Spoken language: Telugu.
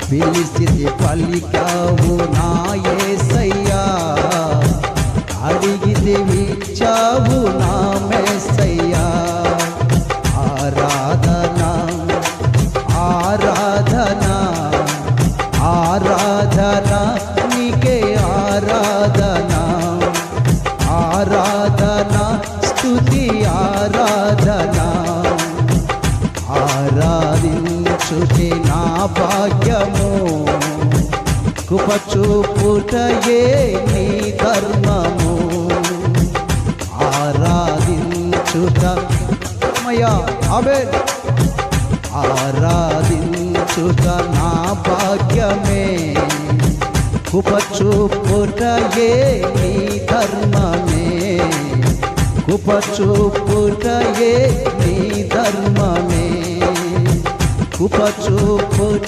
పిలిచితే పలికావు నా యేసయ్యా, అడిగితే ఇచ్చావు నా మెస్సయ్యా. ఆరాధన ఆరాధన ఆరాధన నీకే ఆరాధన, ఆరాధన స్తుతి ఆరాధన. ఆరాధించుటే నా భాగ్యము, కృపచూపుటయే నీ ధర్మము. ఆరాధించుట ఆమేన్. ఆరాధించుట నా భాగ్యమే, కృపచూపుటయే నీ ధర్మమే, కృపచూపుటయే నీ ధర్మమే, కృపచూపుట